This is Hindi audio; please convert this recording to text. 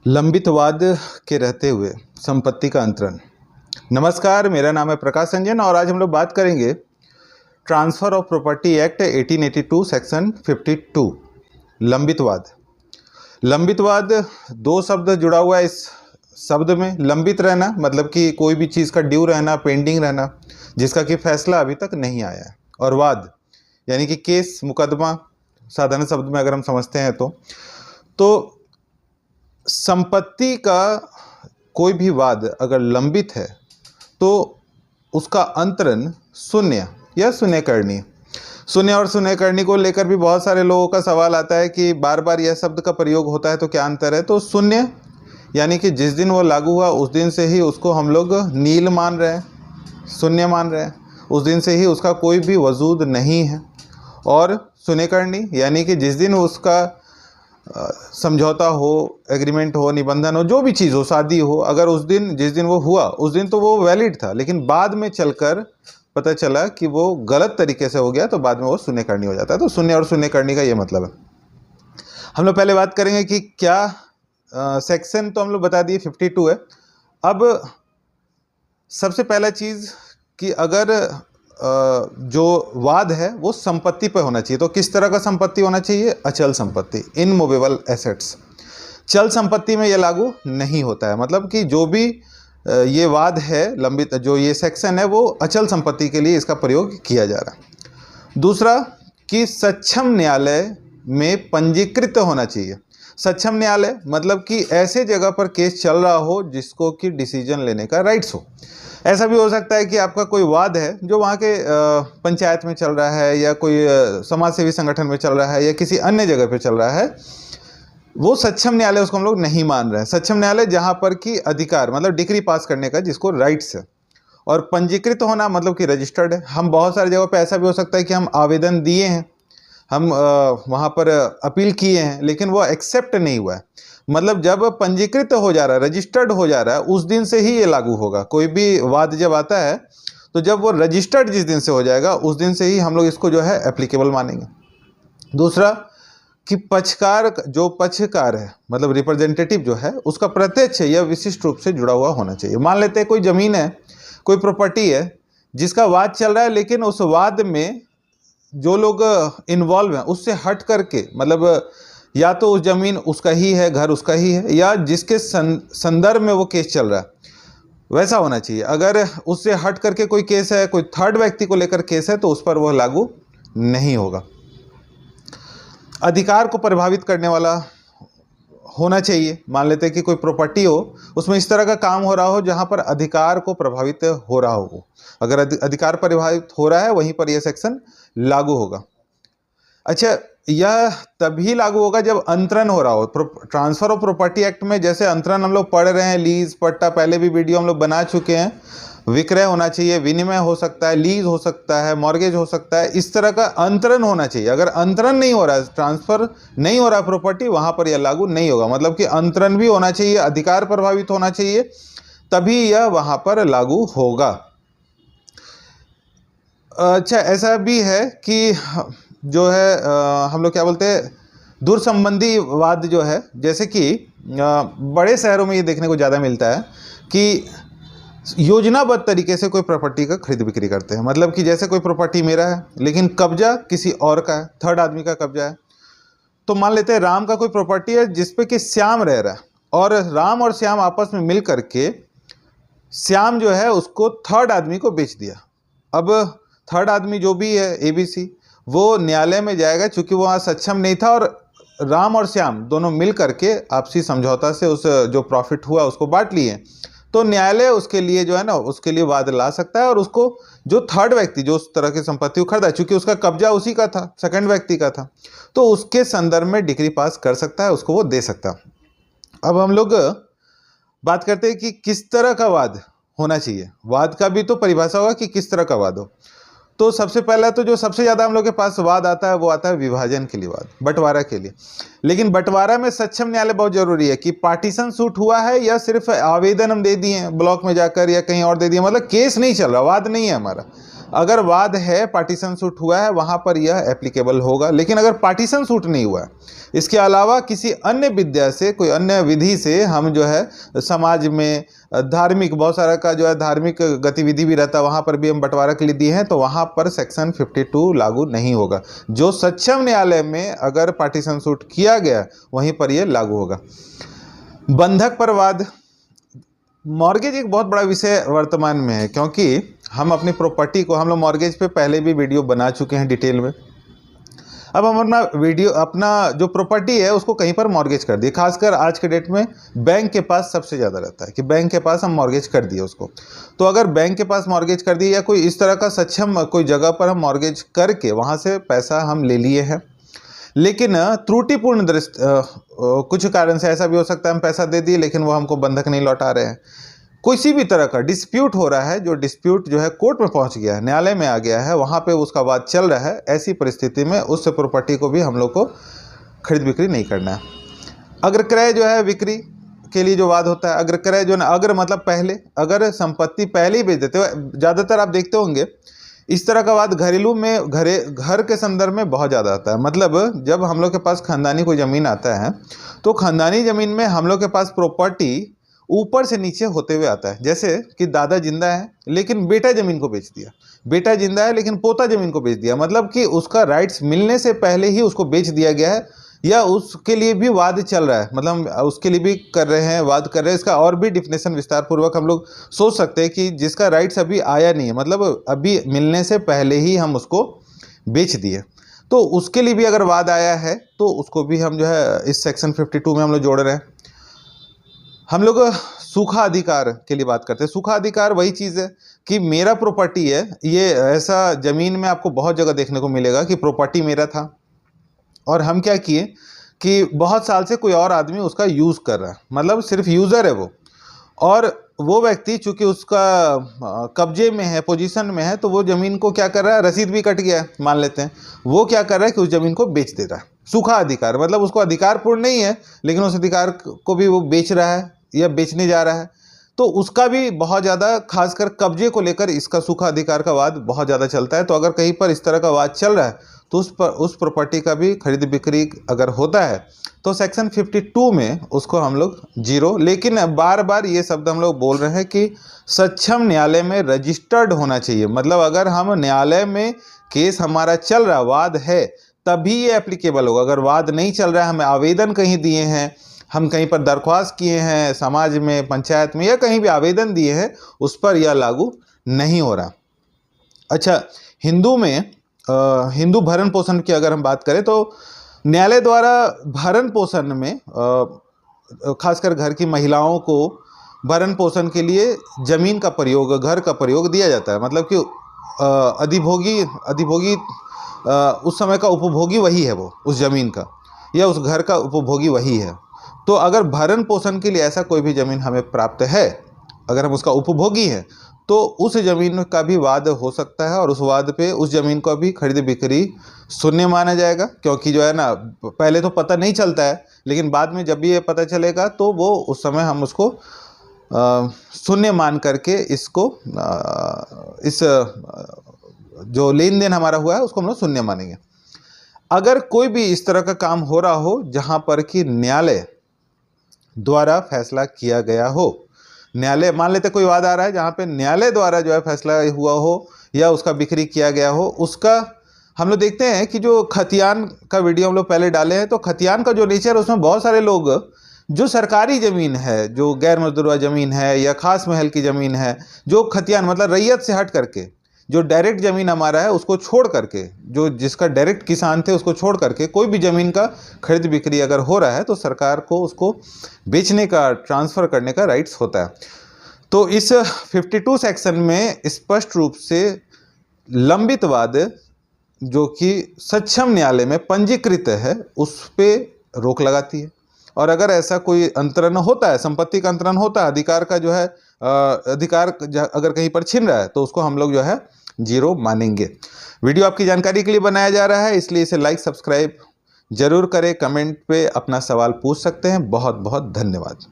लंबित वाद के रहते हुए संपत्ति का अंतरण। नमस्कार, मेरा नाम है प्रकाश संजन और आज हम लोग बात करेंगे transfer of property act 1882 section 52 लंबित वाद। लंबित वाद दो शब्द जुड़ा हुआ है इस शब्द में। लंबित रहना मतलब कि कोई भी चीज़ का ड्यू रहना, पेंडिंग रहना, जिसका कि फैसला अभी तक नहीं आया है। और वाद यानी कि केस, मुकदमा, साधारण शब्द में अगर हम समझते हैं तो संपत्ति का कोई भी वाद अगर लंबित है तो उसका अंतरण शून्य या शून्यकरणी। शून्य और शून्यकरणी को लेकर भी बहुत सारे लोगों का सवाल आता है कि बार बार यह शब्द का प्रयोग होता है तो क्या अंतर है। तो शून्य यानी कि जिस दिन वो लागू हुआ उस दिन से ही उसको हम लोग नील मान रहे हैं, शून्य मान रहे हैं, उस दिन से ही उसका कोई भी वजूद नहीं है। और शून्यकरणी यानी कि जिस दिन उसका समझौता हो, एग्रीमेंट हो, निबंधन हो, जो भी चीज़ हो, शादी हो, अगर उस दिन जिस दिन वो हुआ उस दिन तो वो वैलिड था, लेकिन बाद में चलकर पता चला कि वो गलत तरीके से हो गया तो बाद में वो शून्यकरणी हो जाता है। तो शून्य और शून्यकरणी का ये मतलब है। हम लोग पहले बात करेंगे कि क्या सेक्शन तो हम लोग बता दिए 52 है। अब सबसे पहला चीज़ कि अगर जो वाद है वो संपत्ति पर होना चाहिए। तो किस तरह का संपत्ति होना चाहिए? अचल संपत्ति, इनमूवेबल एसेट्स। चल संपत्ति में ये लागू नहीं होता है। मतलब कि जो भी ये वाद है लंबित, जो ये सेक्शन है वो अचल संपत्ति के लिए इसका प्रयोग किया जा रहा है। दूसरा कि सक्षम न्यायालय में पंजीकृत होना चाहिए। सक्षम न्यायालय मतलब कि ऐसे जगह पर केस चल रहा हो जिसको कि डिसीजन लेने का राइट्स हो। ऐसा भी हो सकता है कि आपका कोई वाद है जो वहाँ के पंचायत में चल रहा है या कोई समाज सेवी संगठन में चल रहा है या किसी अन्य जगह पे चल रहा है, वो सक्षम न्यायालय उसको हम लोग नहीं मान रहे हैं। सक्षम न्यायालय जहाँ पर कि अधिकार मतलब डिग्री पास करने का जिसको राइट्स है। और पंजीकृत होना मतलब कि रजिस्टर्ड है। हम बहुत सारी जगह पे ऐसा भी हो सकता है कि हम आवेदन दिए हैं, हम वहाँ पर अपील किए हैं, लेकिन वो एक्सेप्ट नहीं हुआ है। मतलब जब पंजीकृत हो जा रहा है, रजिस्टर्ड हो जा रहा है, उस दिन से ही ये लागू होगा। कोई भी वाद जब आता है तो जब वो रजिस्टर्ड जिस दिन से हो जाएगा उस दिन से ही हम लोग इसको जो है एप्लीकेबल मानेंगे। दूसरा कि जो पक्षकार है मतलब रिप्रेजेंटेटिव जो है उसका प्रत्यक्ष या विशिष्ट रूप से जुड़ा हुआ होना चाहिए। मान लेते हैं कोई ज़मीन है, कोई प्रॉपर्टी है जिसका वाद चल रहा है, लेकिन उस वाद में जो लोग इन्वॉल्व हैं उससे हट करके, मतलब या तो उस ज़मीन उसका ही है, घर उसका ही है, या जिसके संदर्भ में वो केस चल रहा है वैसा होना चाहिए। अगर उससे हट करके कोई केस है, कोई थर्ड व्यक्ति को लेकर केस है, तो उस पर वह लागू नहीं होगा। अधिकार को प्रभावित करने वाला होना चाहिए। मान लेते हैं कि कोई प्रॉपर्टी हो, उसमें इस तरह का काम हो रहा हो जहां पर अधिकार को प्रभावित हो रहा हो। अगर अधिकार प्रभावित हो रहा है वहीं पर यह सेक्शन लागू होगा। अच्छा, यह तभी लागू होगा जब अंतरण हो रहा हो। ट्रांसफर ऑफ प्रॉपर्टी एक्ट में जैसे अंतरण हम लोग पढ़ रहे हैं, लीज, पट्टा, पहले भी वीडियो हम लोग बना चुके हैं। विक्रय होना चाहिए, विनिमय हो सकता है, लीज हो सकता है, मॉर्गेज हो सकता है, इस तरह का अंतरण होना चाहिए। अगर अंतरण नहीं हो रहा है, ट्रांसफर नहीं हो रहा है प्रॉपर्टी, वहां पर यह लागू नहीं होगा। मतलब कि अंतरण भी होना चाहिए, अधिकार प्रभावित होना चाहिए, तभी यह वहां पर लागू होगा। अच्छा, ऐसा भी है कि जो है हम लोग क्या बोलते हैं, दूर संबंधी वाद जो है, जैसे कि बड़े शहरों में ये देखने को ज़्यादा मिलता है कि योजनाबद्ध तरीके से कोई प्रॉपर्टी का खरीद बिक्री करते हैं। मतलब कि जैसे कोई प्रॉपर्टी मेरा है लेकिन कब्जा किसी और का है, थर्ड आदमी का कब्जा है। तो मान लेते हैं राम का कोई प्रॉपर्टी है जिसपे कि श्याम रह रहा है, और राम और श्याम आपस में मिल करके श्याम जो है उसको थर्ड आदमी को बेच दिया। अब थर्ड आदमी जो भी है ABC, वो न्यायालय में जाएगा, चूंकि वो वहाँ सक्षम नहीं था और राम और श्याम दोनों मिल करके आपसी समझौता से उस जो प्रॉफिट हुआ उसको बांट लिए। तो न्यायालय उसके लिए जो है ना, उसके लिए वाद ला सकता है, और उसको जो थर्ड व्यक्ति जो उस तरह की संपत्ति को खरीदा, चूंकि उसका कब्जा उसी का था, सेकंड व्यक्ति का था, तो उसके संदर्भ में डिग्री पास कर सकता है, उसको वो दे सकता है। अब हम लोग बात करते हैं कि किस तरह का वाद होना चाहिए। वाद का भी तो परिभाषा होगा कि किस तरह का वाद हो। तो सबसे पहला तो जो सबसे ज़्यादा हम लोग के पास वाद आता है वो आता है विभाजन के लिए वाद, बंटवारा के लिए। लेकिन बंटवारा में सक्षम न्यायालय बहुत जरूरी है कि पार्टीशन सूट हुआ है या सिर्फ आवेदन हम दे दिए हैं ब्लॉक में जाकर या कहीं और दे दिए, मतलब केस नहीं चल रहा, वाद नहीं है हमारा। अगर वाद है, पार्टीशन सूट हुआ है, वहाँ पर यह एप्लीकेबल होगा। लेकिन अगर पार्टीशन सूट नहीं हुआ है, इसके अलावा किसी अन्य विद्या से, कोई अन्य विधि से हम जो है समाज में धार्मिक, बहुत सारा का जो है धार्मिक गतिविधि भी रहता है, वहाँ पर भी हम बंटवारा के लिए दिए हैं, तो वहाँ पर सेक्शन 52 लागू नहीं होगा। जो सक्षम न्यायालय में अगर पार्टीशन सूट किया गया वहीं पर यह लागू होगा। बंधक पर वाद, मॉर्गेज एक बहुत बड़ा विषय वर्तमान में है, क्योंकि हम अपनी प्रॉपर्टी को, हम लोग मॉर्गेज पे पहले भी वीडियो बना चुके हैं डिटेल में। अब हम अपना जो प्रॉपर्टी है उसको कहीं पर मॉर्गेज कर दिए। खासकर आज के डेट में बैंक के पास सबसे ज़्यादा रहता है कि बैंक के पास हम मॉर्गेज कर दिए उसको। तो अगर बैंक के पास मॉर्गेज कर दिए या कोई इस तरह का सक्षम कोई जगह पर हम मॉर्गेज करके वहाँ से पैसा हम ले लिए हैं, लेकिन त्रुटिपूर्ण कुछ कारण से ऐसा भी हो सकता है हम पैसा दे दिए लेकिन वो हमको बंधक नहीं लौटा रहे हैं, किसी भी तरह का डिस्प्यूट हो रहा है, जो डिस्प्यूट जो है कोर्ट में पहुंच गया है, न्यायालय में आ गया है, वहां पे उसका वाद चल रहा है, ऐसी परिस्थिति में उस प्रॉपर्टी को भी हम लोग को खरीद बिक्री नहीं करना है। अग्रक्रय जो है बिक्री के लिए जो वाद होता है, अग्रक्रय जो ना, अग्र मतलब पहले, अगर संपत्ति पहले ही बेच देते हो, ज़्यादातर आप देखते होंगे इस तरह का बात घरेलू में, घर के संदर्भ में बहुत ज़्यादा आता है। मतलब जब हम लोग के पास खानदानी कोई ज़मीन आता है तो खानदानी ज़मीन में हम लोग के पास प्रॉपर्टी ऊपर से नीचे होते हुए आता है। जैसे कि दादा जिंदा है लेकिन बेटा ज़मीन को बेच दिया, बेटा जिंदा है लेकिन पोता ज़मीन को बेच दिया, मतलब कि उसका राइट्स मिलने से पहले ही उसको बेच दिया गया है, या उसके लिए भी वाद चल रहा है, मतलब उसके लिए भी कर रहे हैं, वाद कर रहे हैं। इसका और भी डिफिनेशन विस्तार पूर्वक हम लोग सोच सकते हैं कि जिसका राइट्स अभी आया नहीं है, मतलब अभी मिलने से पहले ही हम उसको बेच दिए, तो उसके लिए भी अगर वाद आया है तो उसको भी हम जो है इस सेक्शन 52 में हम लोग जोड़ रहे हैं। हम लोग सूखा अधिकार के लिए बात करते हैं। सूखा अधिकार वही चीज़ है कि मेरा प्रॉपर्टी है, ये ऐसा ज़मीन में आपको बहुत जगह देखने को मिलेगा कि प्रॉपर्टी मेरा था और हम क्या किए कि बहुत साल से कोई और आदमी उसका यूज़ कर रहा है, मतलब सिर्फ यूज़र है वो, और वो व्यक्ति चूंकि उसका कब्जे में है, पोजीशन में है, तो वो ज़मीन को क्या कर रहा है, रसीद भी कट गया है मान लेते हैं, वो क्या कर रहा है कि उस ज़मीन को बेच दे रहा है। सूखा अधिकार मतलब उसको अधिकार पूर्ण नहीं है लेकिन उस अधिकार को भी वो बेच रहा है या बेचने जा रहा है, तो उसका भी बहुत ज़्यादा, खासकर कब्जे को लेकर इसका सूखा अधिकार का वाद बहुत ज़्यादा चलता है। तो अगर कहीं पर इस तरह का वाद चल रहा है तो उस प्रॉपर्टी का भी खरीद बिक्री अगर होता है तो सेक्शन 52 में उसको हम लोग जीरो, लेकिन बार बार ये शब्द हम लोग बोल रहे हैं कि सक्षम न्यायालय में रजिस्टर्ड होना चाहिए। मतलब अगर हम न्यायालय में केस हमारा चल रहा, वाद है, तभी ये एप्लीकेबल होगा। अगर वाद नहीं चल रहा है, हमें आवेदन कहीं दिए हैं, हम कहीं पर दरख्वास्त किए हैं समाज में, पंचायत में, या कहीं भी आवेदन दिए हैं, उस पर यह लागू नहीं हो रहा। अच्छा, हिंदू में हिंदू भरण पोषण की अगर हम बात करें तो न्यायालय द्वारा भरण पोषण में खासकर घर की महिलाओं को भरण पोषण के लिए ज़मीन का प्रयोग, घर का प्रयोग दिया जाता है। मतलब कि अधिभोगी उस समय का उपभोगी वही है, वो उस ज़मीन का या उस घर का उपभोगी वही है। तो अगर भरण पोषण के लिए ऐसा कोई भी ज़मीन हमें प्राप्त है, अगर हम उसका उपभोगी हैं, तो उस ज़मीन का भी वाद हो सकता है और उस वाद पे उस ज़मीन को भी खरीद बिक्री शून्य माना जाएगा। क्योंकि जो है ना, पहले तो पता नहीं चलता है, लेकिन बाद में जब भी ये पता चलेगा तो वो उस समय हम उसको शून्य मान करके इसको इस जो लेन देन हमारा हुआ है उसको हम लोग शून्य मानेंगे। अगर कोई भी इस तरह का काम हो रहा हो जहाँ पर कि न्यायालय द्वारा फैसला किया गया हो, न्यायालय, मान लेते कोई वाद आ रहा है जहाँ पे न्यायालय द्वारा जो है फैसला हुआ हो या उसका बिक्री किया गया हो, उसका हम लोग देखते हैं कि जो खतियान का वीडियो हम लोग पहले डाले हैं, तो खतियान का जो नेचर, उसमें बहुत सारे लोग जो सरकारी ज़मीन है, जो गैर मजदूरा ज़मीन है या खास महल की ज़मीन है, जो खतियान मतलब रैयत से हट करके जो डायरेक्ट ज़मीन हमारा है उसको छोड़ करके, जो जिसका डायरेक्ट किसान थे उसको छोड़ करके कोई भी ज़मीन का खरीद बिक्री अगर हो रहा है तो सरकार को उसको बेचने का, ट्रांसफ़र करने का राइट्स होता है। तो इस 52 सेक्शन में स्पष्ट रूप से लंबित वाद जो कि सक्षम न्यायालय में पंजीकृत है उस पर रोक लगाती है। और अगर ऐसा कोई अंतरण होता है, संपत्ति का अंतरण होता है, अधिकार का जो है अधिकार अगर कहीं पर छिन रहा है, तो उसको हम लोग जो है जीरो मानेंगे। वीडियो आपकी जानकारी के लिए बनाया जा रहा है, इसलिए इसे लाइक सब्सक्राइब जरूर करें। कमेंट पे अपना सवाल पूछ सकते हैं। बहुत बहुत धन्यवाद।